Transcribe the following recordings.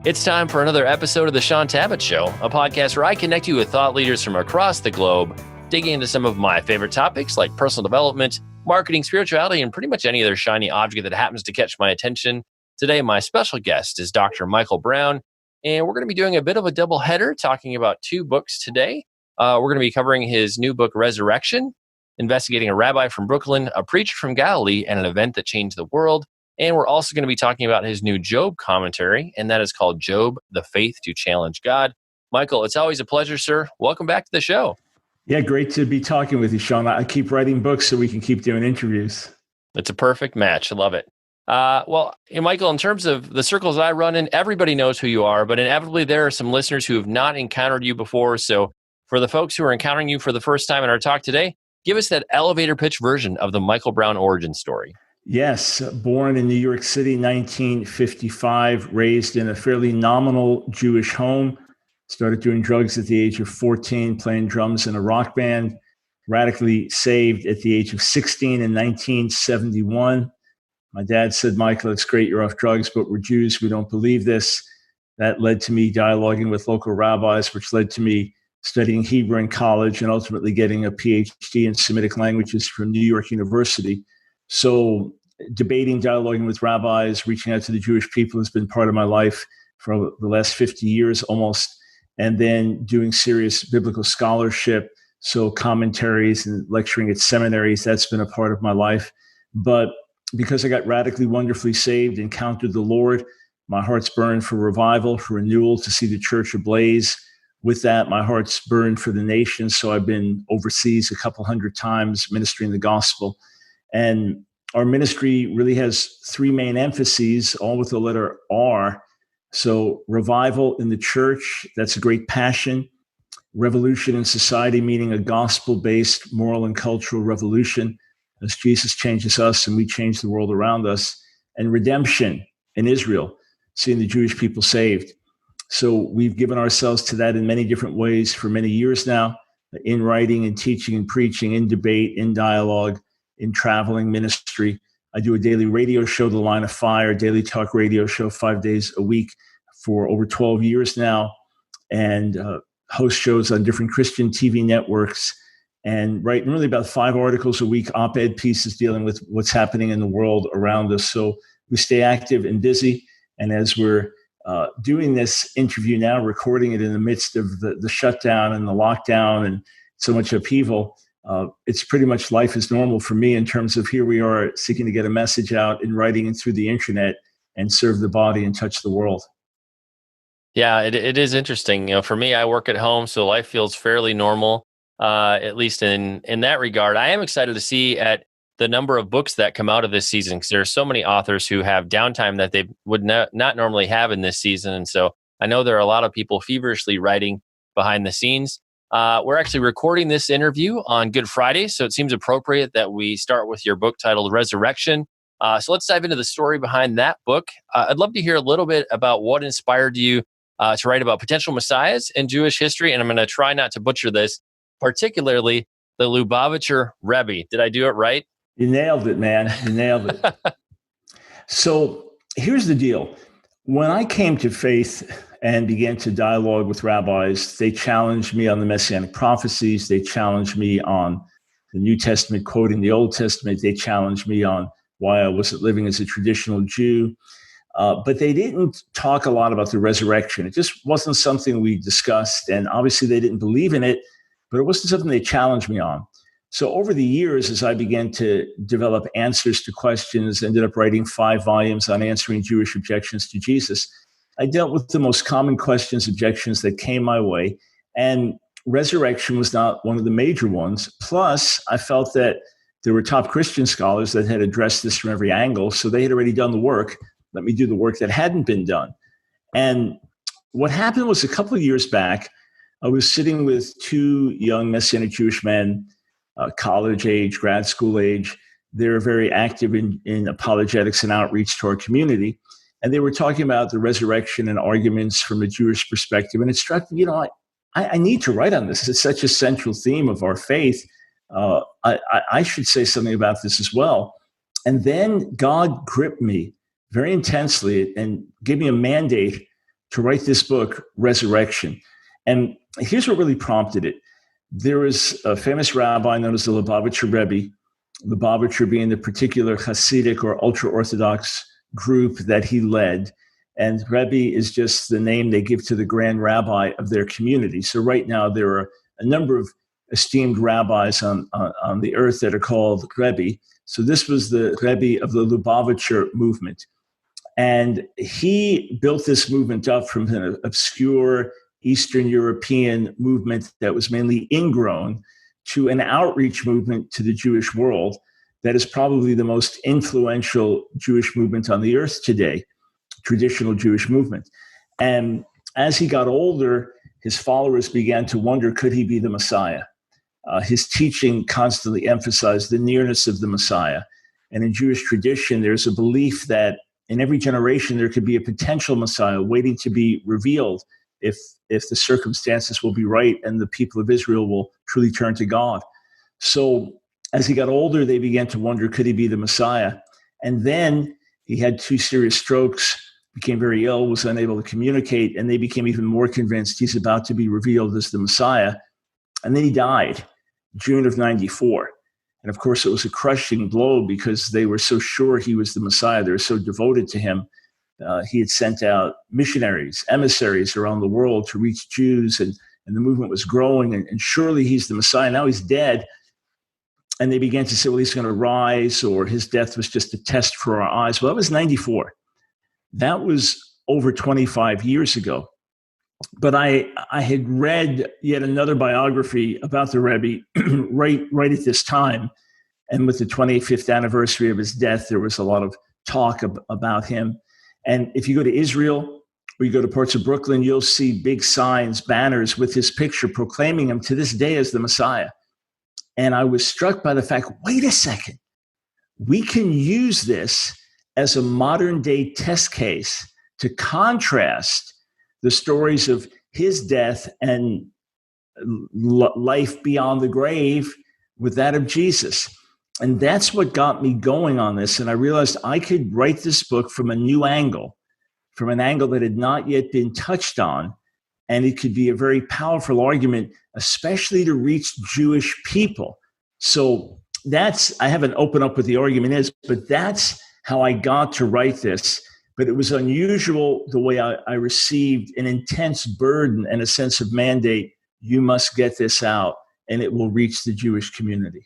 It's time for another episode of the Shaun Tabatt Show, a podcast where I connect you with thought leaders from across the globe, digging into some of my favorite topics like personal development, marketing, spirituality, and pretty much any other shiny object that happens to catch my attention. Today, my special guest is Dr. Michael Brown, and we're going to be doing a bit of a double header, talking about two books today. We're going to be covering his new book, Resurrection, investigating a rabbi from Brooklyn, a preacher from Galilee, and an event that changed the world. And we're also going to be talking about his new Job commentary, and that is called Job, the Faith to Challenge God. Michael, it's always a pleasure, sir. Welcome back to the show. Yeah, great to be talking with you, Shaun. I keep writing books so we can keep doing interviews. It's a perfect match. I love it. Michael, in terms of the circles I run in, everybody knows who you are, but inevitably there are some listeners who have not encountered you before. So for the folks who are encountering you for the first time in our talk today, give us that elevator pitch version of the Michael Brown origin story. Yes, born in New York City, 1955, raised in a fairly nominal Jewish home, started doing drugs at the age of 14, playing drums in a rock band, radically saved at the age of 16 in 1971. My dad said, Michael, it's great you're off drugs, but we're Jews. We don't believe this. That led to me dialoguing with local rabbis, which led to me studying Hebrew in college and ultimately getting a PhD in Semitic languages from New York University. So debating, dialoguing with rabbis, reaching out to the Jewish people has been part of my life for the last 50 years almost. And then doing serious biblical scholarship, so commentaries and lecturing at seminaries, that's been a part of my life. But because I got radically, wonderfully saved, encountered the Lord, my heart's burned for revival, for renewal, to see the church ablaze. With that, my heart's burned for the nations. So I've been overseas a couple hundred times ministering the gospel. And our ministry really has three main emphases, all with the letter R. So revival in the church, that's a great passion. Revolution in society, meaning a gospel-based moral and cultural revolution as Jesus changes us and we change the world around us. And redemption in Israel, seeing the Jewish people saved. So we've given ourselves to that in many different ways for many years now, in writing and teaching and preaching, in debate, in dialogue, in traveling ministry. I do a daily radio show, The Line of Fire, daily talk radio show 5 days a week for over 12 years now, and host shows on different Christian TV networks, and write really about 5 articles a week, op-ed pieces dealing with what's happening in the world around us. So we stay active and busy. And as we're doing this interview now, recording it in the midst of the shutdown and the lockdown and so much upheaval, it's pretty much life as normal for me in terms of here we are seeking to get a message out in writing and through the internet and serve the body and touch the world. Yeah, it is interesting. You know, for me, I work at home, so life feels fairly normal, at least in that regard. I am excited to see at the number of books that come out of this season, because there are so many authors who have downtime that they would not normally have in this season. And so I know there are a lot of people feverishly writing behind the scenes. We're actually recording this interview on Good Friday, so it seems appropriate that we start with your book titled Resurrection. So let's dive into the story behind that book. I'd love to hear a little bit about what inspired you to write about potential messiahs in Jewish history, and I'm going to try not to butcher this, particularly the Lubavitcher Rebbe. Did I do it right? You nailed it, man. You nailed it. So here's the deal. When I came to faith and began to dialogue with rabbis, they challenged me on the Messianic prophecies. They challenged me on the New Testament quoting the Old Testament. They challenged me on why I wasn't living as a traditional Jew. But they didn't talk a lot about the resurrection. It just wasn't something we discussed. And obviously they didn't believe in it, but it wasn't something they challenged me on. So over the years, as I began to develop answers to questions, ended up writing 5 volumes on answering Jewish objections to Jesus, I dealt with the most common questions, objections that came my way. And resurrection was not one of the major ones. Plus, I felt that there were top Christian scholars that had addressed this from every angle. So they had already done the work. Let me do the work that hadn't been done. And what happened was a couple of years back, I was sitting with 2 young Messianic Jewish men, college age, grad school age. They're very active in apologetics and outreach to our community. And they were talking about the resurrection and arguments from a Jewish perspective. And it struck me, I need to write on this. It's such a central theme of our faith. I should say something about this as well. And then God gripped me very intensely and gave me a mandate to write this book, Resurrection. And here's what really prompted it. There was a famous rabbi known as the Lubavitcher Rebbe, Lubavitcher being the particular Hasidic or ultra-Orthodox group that he led. And Rebbe is just the name they give to the grand rabbi of their community. So right now there are a number of esteemed rabbis on the earth that are called Rebbe. So this was the Rebbe of the Lubavitcher movement. And he built this movement up from an obscure Eastern European movement that was mainly ingrown to an outreach movement to the Jewish world that is probably the most influential Jewish movement on the earth today, traditional Jewish movement. And as he got older, his followers began to wonder, could he be the Messiah? His teaching constantly emphasized the nearness of the Messiah. And in Jewish tradition, there's a belief that in every generation, there could be a potential Messiah waiting to be revealed if the circumstances will be right and the people of Israel will truly turn to God. So as he got older, they began to wonder, could he be the Messiah? And then he had 2 serious strokes, became very ill, was unable to communicate, and they became even more convinced he's about to be revealed as the Messiah. And then he died, June of 94. And of course, it was a crushing blow because they were so sure he was the Messiah. They were so devoted to him. He had sent out missionaries, emissaries around the world to reach Jews, and the movement was growing, and surely he's the Messiah. Now he's dead. And they began to say, well, he's going to rise, or his death was just a test for our eyes. Well, that was 94. That was over 25 years ago. But I had read yet another biography about the Rebbe right at this time. And with the 25th anniversary of his death, there was a lot of talk about him. And if you go to Israel or you go to parts of Brooklyn, you'll see big signs, banners with his picture proclaiming him to this day as the Messiah. And I was struck by the fact, wait a second, we can use this as a modern day test case to contrast the stories of his death and life beyond the grave with that of Jesus. And that's what got me going on this. And I realized I could write this book from a new angle, from an angle that had not yet been touched on. And it could be a very powerful argument, especially to reach Jewish people. So I haven't opened up what the argument is, but that's how I got to write this. But it was unusual the way I received an intense burden and a sense of mandate. You must get this out, and it will reach the Jewish community.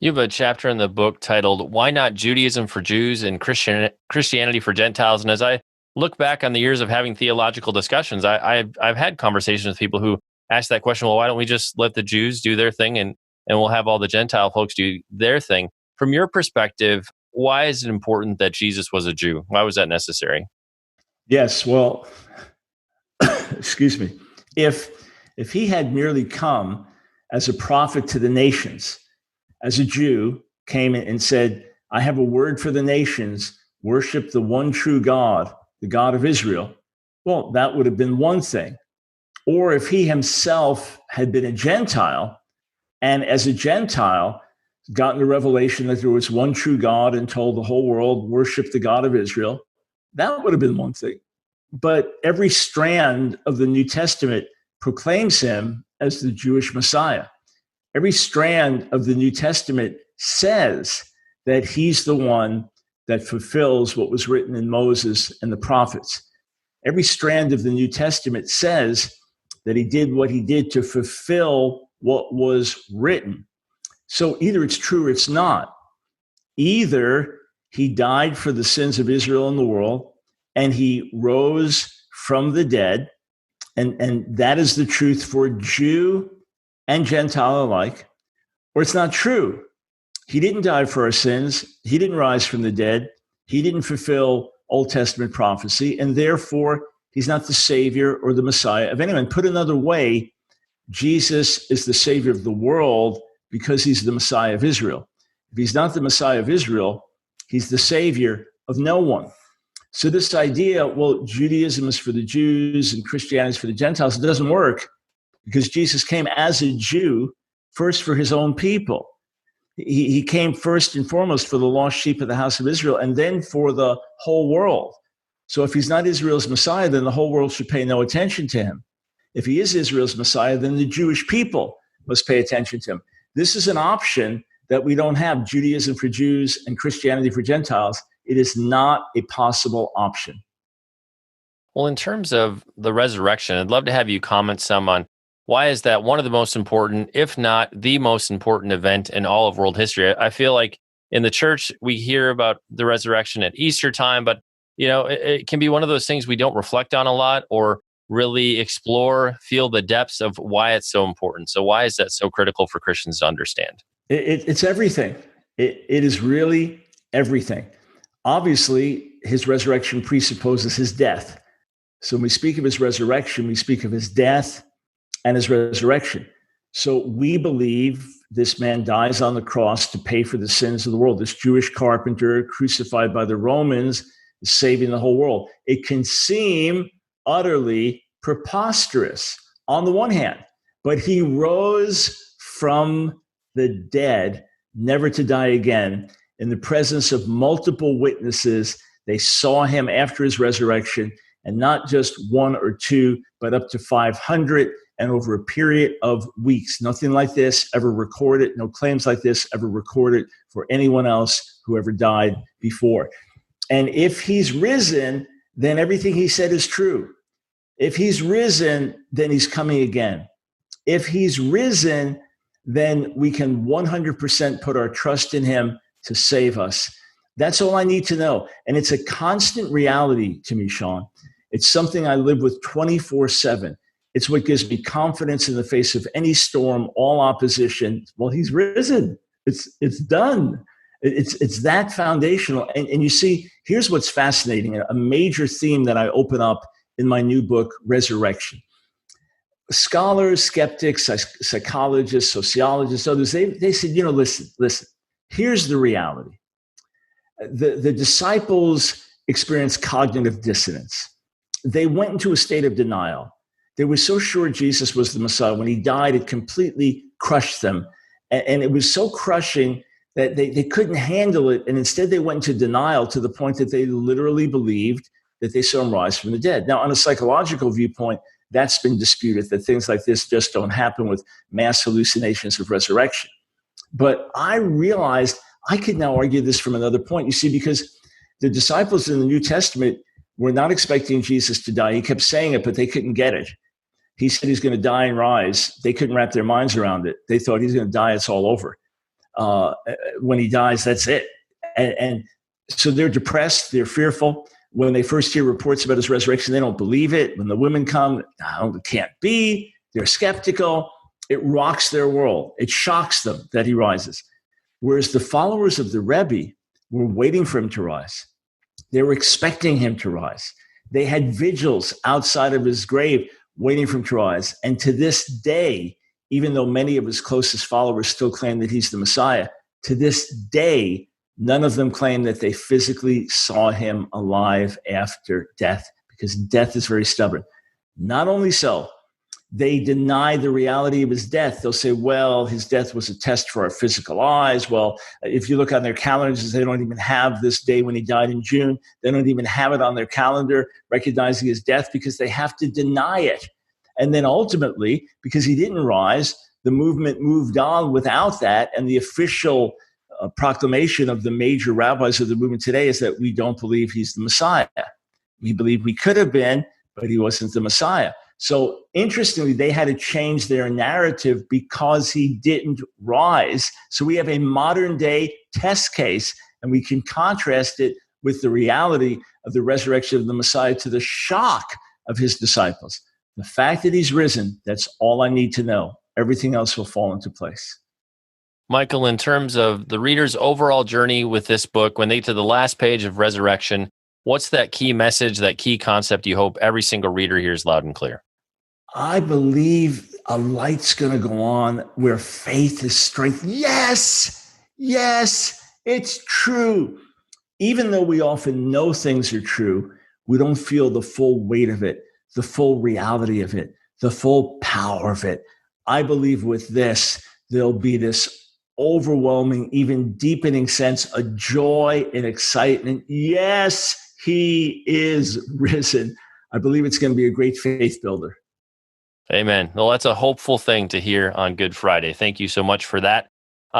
You have a chapter in the book titled, Why Not Judaism for Jews and Christianity for Gentiles? And as I look back on the years of having theological discussions, I've had conversations with people who ask that question, well, why don't we just let the Jews do their thing and we'll have all the Gentile folks do their thing? From your perspective, why is it important that Jesus was a Jew? Why was that necessary? Yes, well, excuse me. If he had merely come as a prophet to the nations, as a Jew, came and said, I have a word for the nations, worship the one true God, the God of Israel, well, that would have been one thing. Or if he himself had been a Gentile, and as a Gentile, gotten the revelation that there was one true God and told the whole world, worship the God of Israel, that would have been one thing. But every strand of the New Testament proclaims him as the Jewish Messiah. Every strand of the New Testament says that he's the one that fulfills what was written in Moses and the prophets. Every strand of the New Testament says that he did what he did to fulfill what was written. So either it's true or it's not. Either he died for the sins of Israel and the world, and he rose from the dead, and that is the truth for Jew and Gentile alike, or it's not true. He didn't die for our sins. He didn't rise from the dead. He didn't fulfill Old Testament prophecy, and therefore he's not the Savior or the Messiah of anyone. Put another way, Jesus is the Savior of the world because he's the Messiah of Israel. If he's not the Messiah of Israel, he's the Savior of no one. So this idea, well, Judaism is for the Jews and Christianity is for the Gentiles, it doesn't work because Jesus came as a Jew first for his own people. He came first and foremost for the lost sheep of the house of Israel and then for the whole world. So if he's not Israel's Messiah, then the whole world should pay no attention to him. If he is Israel's Messiah, then the Jewish people must pay attention to him. This is an option that we don't have, Judaism for Jews and Christianity for Gentiles. It is not a possible option. Well, in terms of the resurrection, I'd love to have you comment some on why is that one of the most important, if not the most important event in all of world history? I feel like in the church, we hear about the resurrection at Easter time, but it can be one of those things we don't reflect on a lot or really explore, feel the depths of why it's so important. So why is that so critical for Christians to understand? It's everything. It is really everything. Obviously, his resurrection presupposes his death. So when we speak of his resurrection, we speak of his death and his resurrection. So we believe this man dies on the cross to pay for the sins of the world. This Jewish carpenter crucified by the Romans is saving the whole world. It can seem utterly preposterous on the one hand, but he rose from the dead, never to die again, in the presence of multiple witnesses. They saw him after his resurrection, and not just one or two, but up to 500, and over a period of weeks. Nothing like this ever recorded, no claims like this ever recorded for anyone else who ever died before. And if he's risen, then everything he said is true. If he's risen, then he's coming again. If he's risen, then we can 100% put our trust in him to save us. That's all I need to know. And it's a constant reality to me, Shaun. It's something I live with 24/7. It's what gives me confidence in the face of any storm, all opposition. Well, he's risen. It's done. It's that foundational. And you see, here's what's fascinating, a major theme that I open up in my new book, Resurrection. Scholars, skeptics, psychologists, sociologists, others, they said, listen, here's the reality. The disciples experienced cognitive dissonance. They went into a state of denial. They were so sure Jesus was the Messiah. When he died, it completely crushed them. And it was so crushing that they couldn't handle it. And instead, they went into denial to the point that they literally believed that they saw him rise from the dead. Now, on a psychological viewpoint, that's been disputed, that things like this just don't happen with mass hallucinations of resurrection. But I realized I could now argue this from another point. You see, because the disciples in the New Testament were not expecting Jesus to die. He kept saying it, but they couldn't get it. He said he's going to die and rise. They couldn't wrap their minds around it. They thought he's going to die, it's all over. When he dies, that's it. And so they're depressed, they're fearful. When they first hear reports about his resurrection, they don't believe it. When the women come, no, it can't be. They're skeptical. It rocks their world. It shocks them that he rises. Whereas the followers of the Rebbe were waiting for him to rise. They were expecting him to rise. They had vigils outside of his grave waiting for him to rise. And to this day, even though many of his closest followers still claim that he's the Messiah, to this day, none of them claim that they physically saw him alive after death, because death is very stubborn. Not only so, they deny the reality of his death. They'll say, well, his death was a test for our physical eyes. Well, if you look on their calendars, they don't even have this day when he died in June. They don't even have it on their calendar recognizing his death because they have to deny it. And then ultimately, because he didn't rise, the movement moved on without that. And the official proclamation of the major rabbis of the movement today is that we don't believe he's the Messiah. We believe he could have been, but he wasn't the Messiah. So interestingly, they had to change their narrative because he didn't rise. So we have a modern day test case, and we can contrast it with the reality of the resurrection of the Messiah to the shock of his disciples. The fact that he's risen, that's all I need to know. Everything else will fall into place. Michael, in terms of the reader's overall journey with this book, when they get to the last page of Resurrection, what's that key message, that key concept you hope every single reader hears loud and clear? I believe a light's going to go on where faith is strength. Yes, it's true. Even though we often know things are true, we don't feel the full weight of it, the full reality of it, the full power of it. I believe with this, there'll be this overwhelming, even deepening sense of joy and excitement. Yes, He is risen. I believe it's going to be a great faith builder. Amen. Well, that's a hopeful thing to hear on Good Friday. Thank you so much for that.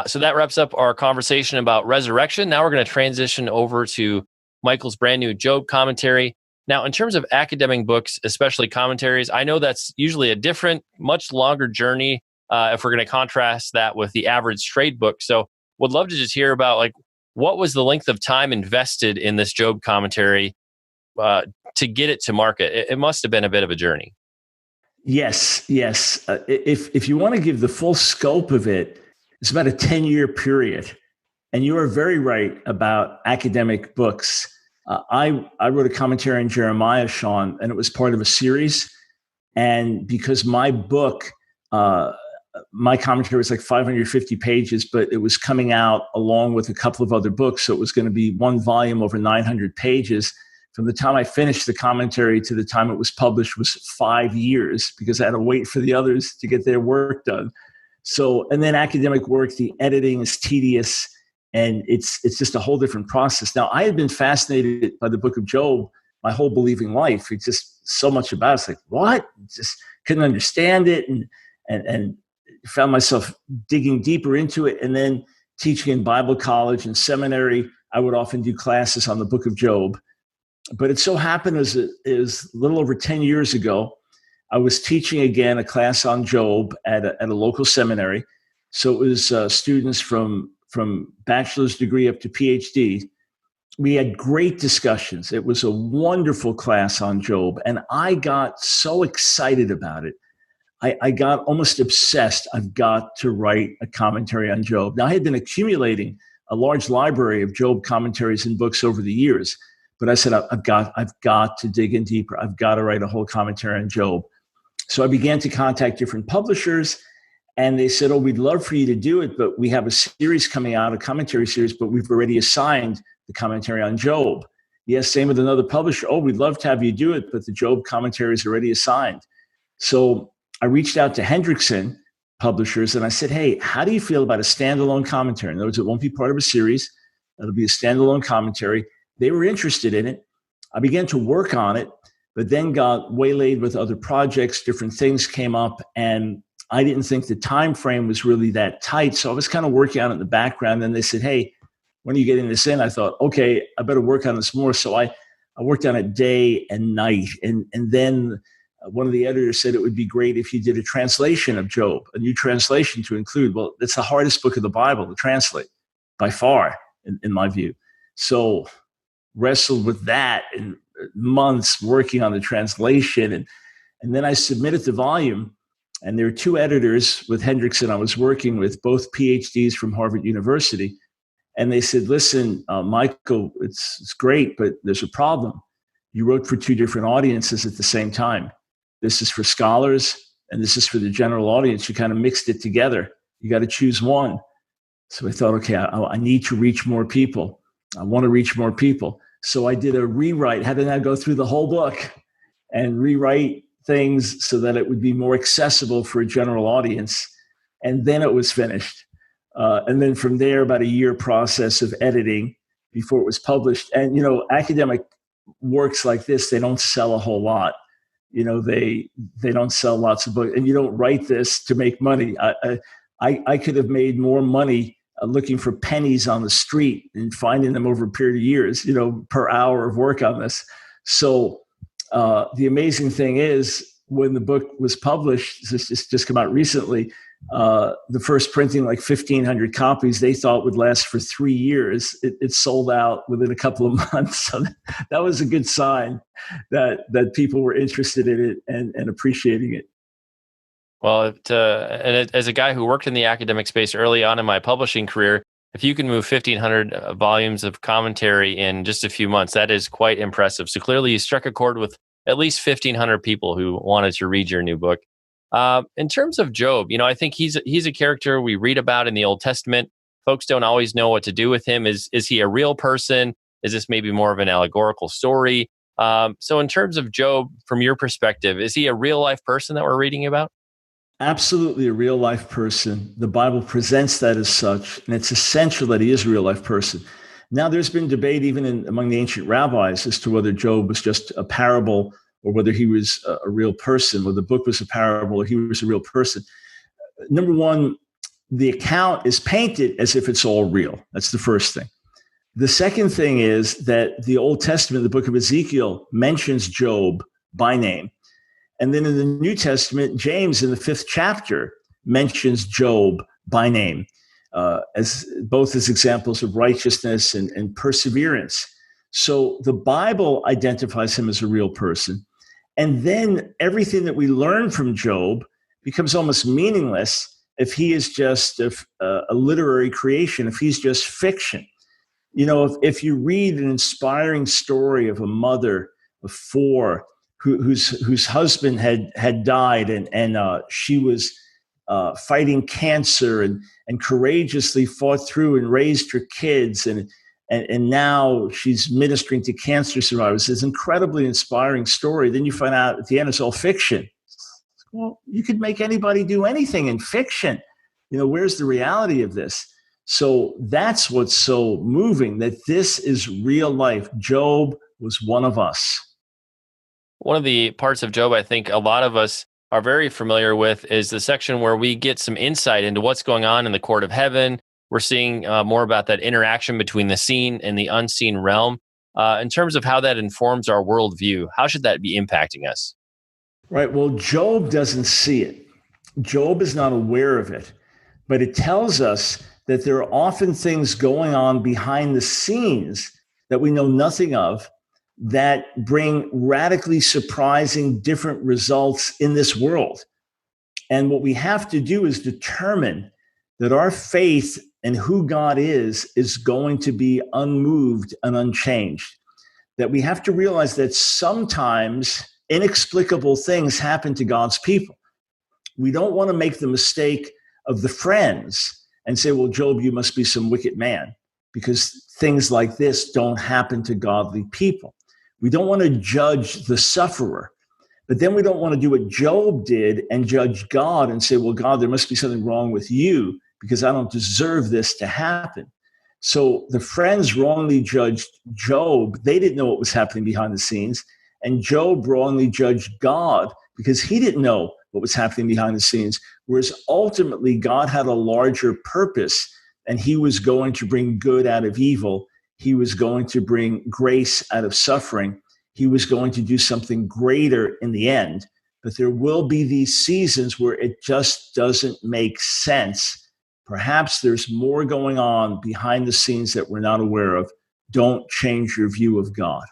So that wraps up our conversation about resurrection. Now we're going to transition over to Michael's brand new Job commentary. Now, in terms of academic books, especially commentaries, I know that's usually a different, much longer journey if we're going to contrast that with the average straight book. So would love to just hear about what was the length of time invested in this Job commentary to get it to market. It must have been a bit of a journey. Yes. If you want to give the full scope of it, it's about a 10-year period. And you are very right about academic books. I wrote a commentary on Jeremiah, Shaun, and it was part of a series. And because my book, my commentary was like 550 pages, but it was coming out along with a couple of other books. So it was going to be one volume over 900 pages. From the time I finished the commentary to the time it was published was 5 years because I had to wait for the others to get their work done. So, and then academic work, the editing is tedious and it's just a whole different process. Now, I had been fascinated by the book of Job my whole believing life. It's just so much about it. It's like, what? Just couldn't understand it and found myself digging deeper into it. And then teaching in Bible college and seminary, I would often do classes on the book of Job. But it so happened is a little over 10 years ago, I was teaching again a class on Job at a local seminary. So it was students from bachelor's degree up to PhD. We had great discussions. It was a wonderful class on Job. And I got so excited about it. I got almost obsessed. I've got to write a commentary on Job. Now, I had been accumulating a large library of Job commentaries and books over the years. But I said, I've got to dig in deeper. I've got to write a whole commentary on Job. So I began to contact different publishers, and they said, we'd love for you to do it, but we have a series coming out, a commentary series, but we've already assigned the commentary on Job. Yes, same with another publisher. We'd love to have you do it, but the Job commentary is already assigned. So I reached out to Hendrickson publishers, and I said, hey, how do you feel about a standalone commentary? In other words, it won't be part of a series. It'll be a standalone commentary. They were interested in it. I began to work on it, but then got waylaid with other projects. Different things came up, and I didn't think the time frame was really that tight. So I was kind of working on it in the background. And they said, hey, when are you getting this in? I thought, okay, I better work on this more. So I worked on it day and night. And then one of the editors said it would be great if you did a translation of Job, a new translation to include. Well, it's the hardest book of the Bible to translate by far, in my view. So wrestled with that and months working on the translation. And then I submitted the volume. And there were two editors with Hendrickson I was working with, both PhDs from Harvard University. And they said, listen, Michael, it's great, but there's a problem. You wrote for two different audiences at the same time. This is for scholars, and this is for the general audience. You kind of mixed it together. You got to choose one. So I thought, okay, I need to reach more people. I want to reach more people. So I did a rewrite, had to now go through the whole book and rewrite things so that it would be more accessible for a general audience. And then it was finished. And then from there, about a year process of editing before it was published. And, academic works like this, they don't sell a whole lot. They don't sell lots of books. And you don't write this to make money. I could have made more money looking for pennies on the street and finding them over a period of years, per hour of work on this. So the amazing thing is when the book was published, it's just come out recently, the first printing, like 1,500 copies, they thought would last for 3 years. It sold out within a couple of months. So that was a good sign that people were interested in it and appreciating it. Well, as a guy who worked in the academic space early on in my publishing career, if you can move 1,500 volumes of commentary in just a few months, that is quite impressive. So clearly you struck a chord with at least 1,500 people who wanted to read your new book. In terms of Job, I think he's a character we read about in the Old Testament. Folks don't always know what to do with him. Is he a real person? Is this maybe more of an allegorical story? So in terms of Job, from your perspective, is he a real life person that we're reading about? Absolutely a real life person. The Bible presents that as such, and it's essential that he is a real life person. Now, there's been debate even among the ancient rabbis as to whether Job was just a parable or whether he was a real person, whether the book was a parable or he was a real person. Number one, the account is painted as if it's all real. That's the first thing. The second thing is that the Old Testament, the book of Ezekiel, mentions Job by name. And then in the New Testament, James in the 5th chapter mentions Job by name, as both as examples of righteousness and perseverance. So the Bible identifies him as a real person. And then everything that we learn from Job becomes almost meaningless if he is just a literary creation, if he's just fiction. You know, if you read an inspiring story of a mother of 4 whose husband had died and she was fighting cancer and courageously fought through and raised her kids and now she's ministering to cancer survivors. It's an incredibly inspiring story. Then you find out at the end it's all fiction. Well, you could make anybody do anything in fiction. You know, where's the reality of this? So that's what's so moving, that this is real life. Job was one of us. One of the parts of Job I think a lot of us are very familiar with is the section where we get some insight into what's going on in the court of heaven. We're seeing more about that interaction between the seen and the unseen realm. In terms of how that informs our worldview, how should that be impacting us? Right. Well, Job doesn't see it. Job is not aware of it. But it tells us that there are often things going on behind the scenes that we know nothing of that bring radically surprising different results in this world. And what we have to do is determine that our faith in who God is going to be unmoved and unchanged. That we have to realize that sometimes inexplicable things happen to God's people. We don't want to make the mistake of the friends and say, well, Job, you must be some wicked man, because things like this don't happen to godly people. We don't want to judge the sufferer, but then we don't want to do what Job did and judge God and say, well, God, there must be something wrong with you because I don't deserve this to happen. So the friends wrongly judged Job. They didn't know what was happening behind the scenes. And Job wrongly judged God because he didn't know what was happening behind the scenes. Whereas ultimately, God had a larger purpose, and he was going to bring good out of evil. He was going to bring grace out of suffering. He was going to do something greater in the end. But there will be these seasons where it just doesn't make sense. Perhaps there's more going on behind the scenes that we're not aware of. Don't change your view of God.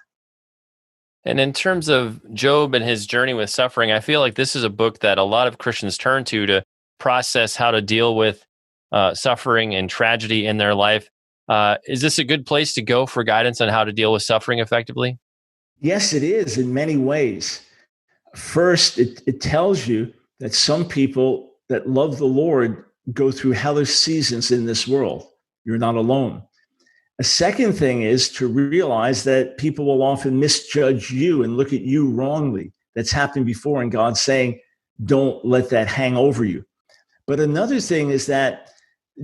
And in terms of Job and his journey with suffering, I feel like this is a book that a lot of Christians turn to process how to deal with suffering and tragedy in their life. Is this a good place to go for guidance on how to deal with suffering effectively? Yes, it is in many ways. First, it tells you that some people that love the Lord go through hellish seasons in this world. You're not alone. A second thing is to realize that people will often misjudge you and look at you wrongly. That's happened before, and God's saying, don't let that hang over you. But another thing is that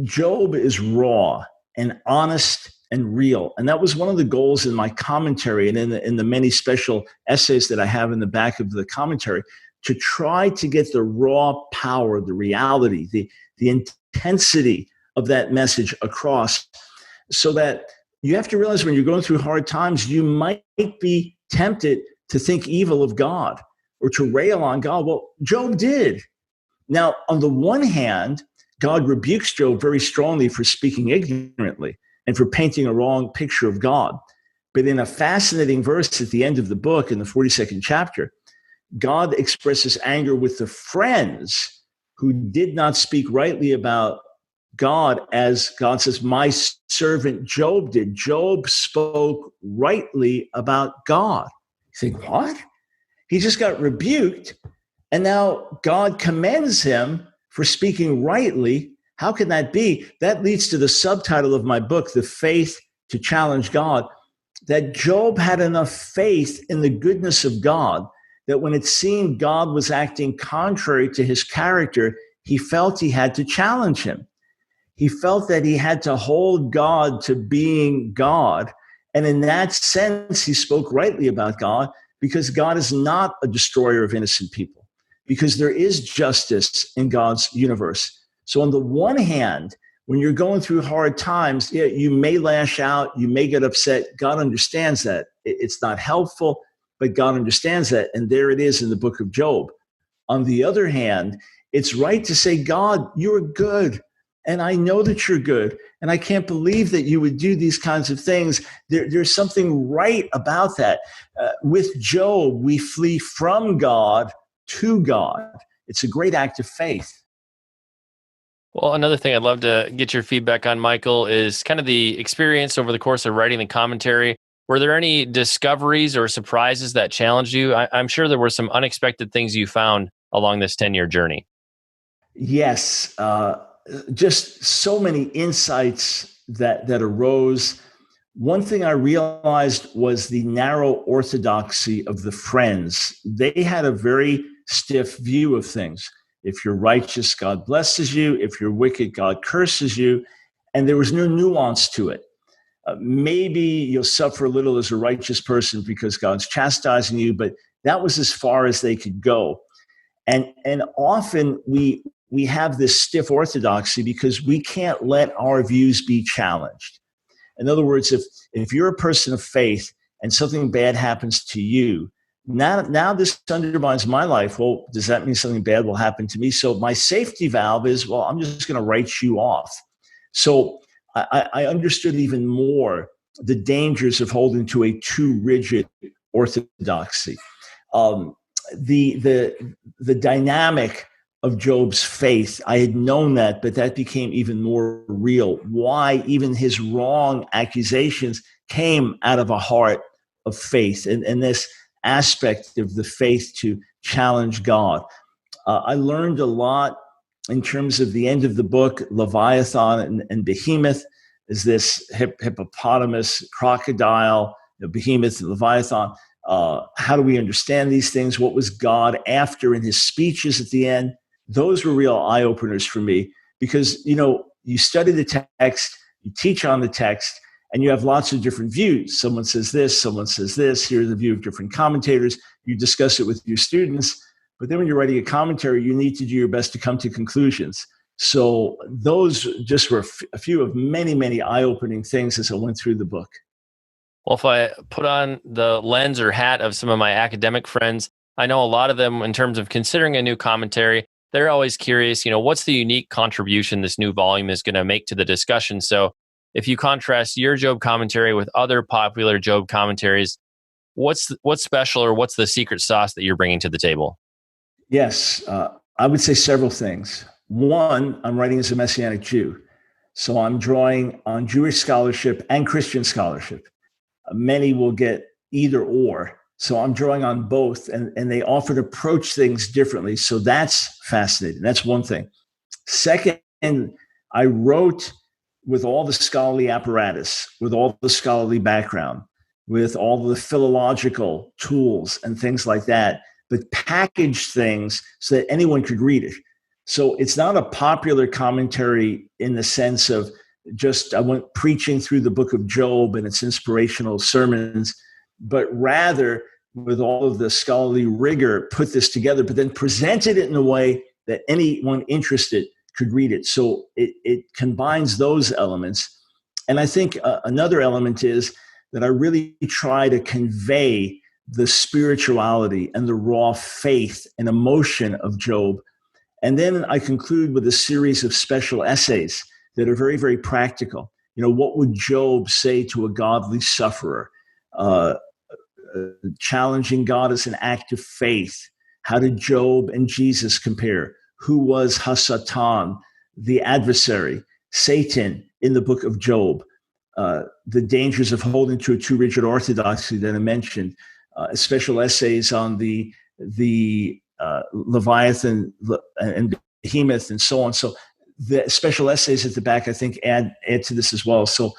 Job is raw and honest and real. And that was one of the goals in my commentary and in the many special essays that I have in the back of the commentary, to try to get the raw power, the reality, the intensity of that message across, so that you have to realize when you're going through hard times, you might be tempted to think evil of God or to rail on God. Well, Job did. Now, on the one hand, God rebukes Job very strongly for speaking ignorantly and for painting a wrong picture of God. But in a fascinating verse at the end of the book, in the 42nd chapter, God expresses anger with the friends who did not speak rightly about God, as God says, my servant Job did. Job spoke rightly about God. You think, what? He just got rebuked, and now God commends him for speaking rightly. How can that be? That leads to the subtitle of my book, The Faith to Challenge God, that Job had enough faith in the goodness of God that when it seemed God was acting contrary to his character, he felt he had to challenge him. he felt that he had to hold God to being God. And in that sense, he spoke rightly about God, because God is not a destroyer of innocent people, because there is justice in God's universe. So on the one hand, when you're going through hard times, yeah, you may lash out, you may get upset. God understands that. It's not helpful, but God understands that. And there it is in the book of Job. On the other hand, it's right to say, God, you're good. And I know that you're good. And I can't believe that you would do these kinds of things. There's something right about that. With Job, we flee from God to God. It's a great act of faith. Well, another thing I'd love to get your feedback on, Michael, is kind of the experience over the course of writing the commentary. Were there any discoveries or surprises that challenged you? I'm sure there were some unexpected things you found along this 10-year journey. Yes, just so many insights that arose. One thing I realized was the narrow orthodoxy of the Friends. They had a very stiff view of things. If you're righteous, God blesses you. If you're wicked, God curses you. And there was no nuance to it. Maybe you'll suffer a little as a righteous person because God's chastising you, but that was as far as they could go. And often we have this stiff orthodoxy because we can't let our views be challenged. In other words, if you're a person of faith and something bad happens to you, now this undermines my life. Well, does that mean something bad will happen to me? So my safety valve is, well, I'm just going to write you off. So I understood even more the dangers of holding to a too rigid orthodoxy. The dynamic of Job's faith, I had known that, but that became even more real. Why even his wrong accusations came out of a heart of faith, and this aspect of the faith to challenge God. I learned a lot in terms of the end of the book. Leviathan and Behemoth is this hippopotamus, crocodile, Behemoth and Leviathan. How do we understand these things? What was God after in his speeches at the end? Those were real eye-openers for me, because, you study the text, you teach on the text, and you have lots of different views. Someone says this, someone says this. Here's the view of different commentators. You discuss it with your students. But then when you're writing a commentary, you need to do your best to come to conclusions. So those just were a few of many, many eye-opening things as I went through the book. Well, if I put on the lens or hat of some of my academic friends, I know a lot of them, in terms of considering a new commentary, they're always curious, what's the unique contribution this new volume is going to make to the discussion? So if you contrast your Job commentary with other popular Job commentaries, what's special, or what's the secret sauce that you're bringing to the table? Yes, I would say several things. One, I'm writing as a Messianic Jew, so I'm drawing on Jewish scholarship and Christian scholarship. Many will get either or. So I'm drawing on both, and they often approach things differently. So that's fascinating. That's one thing. Second, I wrote with all the scholarly apparatus, with all the scholarly background, with all the philological tools and things like that, but packaged things so that anyone could read it. So it's not a popular commentary in the sense of just I went preaching through the book of Job and its inspirational sermons, but rather with all of the scholarly rigor, put this together, but then presented it in a way that anyone interested could read it. So it combines those elements. And I think another element is that I really try to convey the spirituality and the raw faith and emotion of Job. And then I conclude with a series of special essays that are very, very practical. What would Job say to a godly sufferer? Challenging God as an act of faith. How did Job and Jesus compare? Who was Hasatan, the adversary, Satan in the book of Job? The dangers of holding to a too rigid orthodoxy that I mentioned. Special essays on the Leviathan and Behemoth and so on. So the special essays at the back, I think, add to this as well. So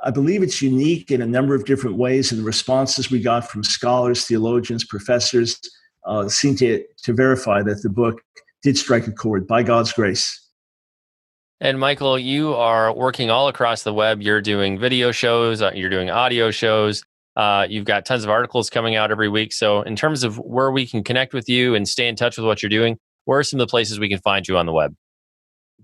I believe it's unique in a number of different ways, and the responses we got from scholars, theologians, professors seem to verify that the book did strike a chord by God's grace. And Michael, you are working all across the web. You're doing video shows, you're doing audio shows. You've got tons of articles coming out every week. So, in terms of where we can connect with you and stay in touch with what you're doing, where are some of the places we can find you on the web?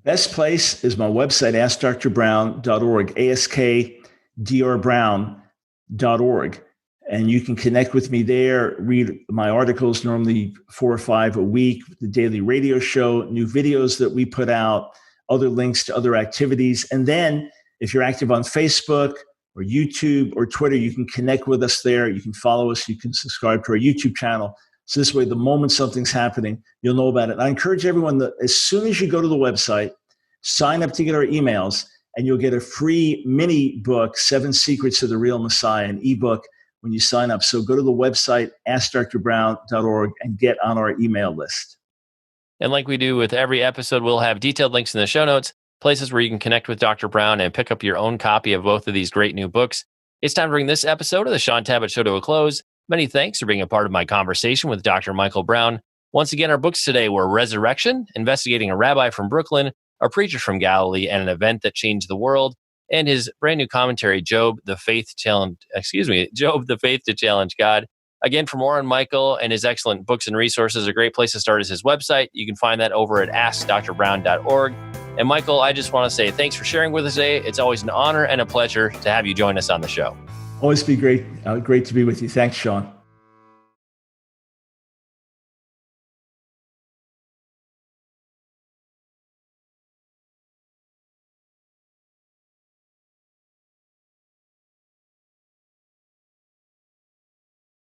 Best place is my website, askdrbrown.org, askdrbrown.org. And you can connect with me there, read my articles, normally 4 or 5 a week, the daily radio show, new videos that we put out, other links to other activities. And then if you're active on Facebook or YouTube or Twitter, you can connect with us there. You can follow us. You can subscribe to our YouTube channel. So this way, the moment something's happening, you'll know about it. And I encourage everyone that as soon as you go to the website, sign up to get our emails, and you'll get a free mini book, 7 Secrets of the Real Messiah, an ebook when you sign up. So go to the website, askdrbrown.org, and get on our email list. And like we do with every episode, we'll have detailed links in the show notes, places where you can connect with Dr. Brown and pick up your own copy of both of these great new books. It's time to bring this episode of the Shaun Tabatt Show to a close. Many thanks for being a part of my conversation with Dr. Michael Brown. Once again, our books today were Resurrection, Investigating a Rabbi from Brooklyn, A Preacher from Galilee, and an Event that Changed the World, and his brand new commentary, Job, the Faith to Challenge God. Again, for more on Michael and his excellent books and resources, a great place to start is his website. You can find that over at askdrbrown.org. And Michael, I just want to say thanks for sharing with us today. It's always an honor and a pleasure to have you join us on the show. Always be great to be with you. Thanks, Shaun.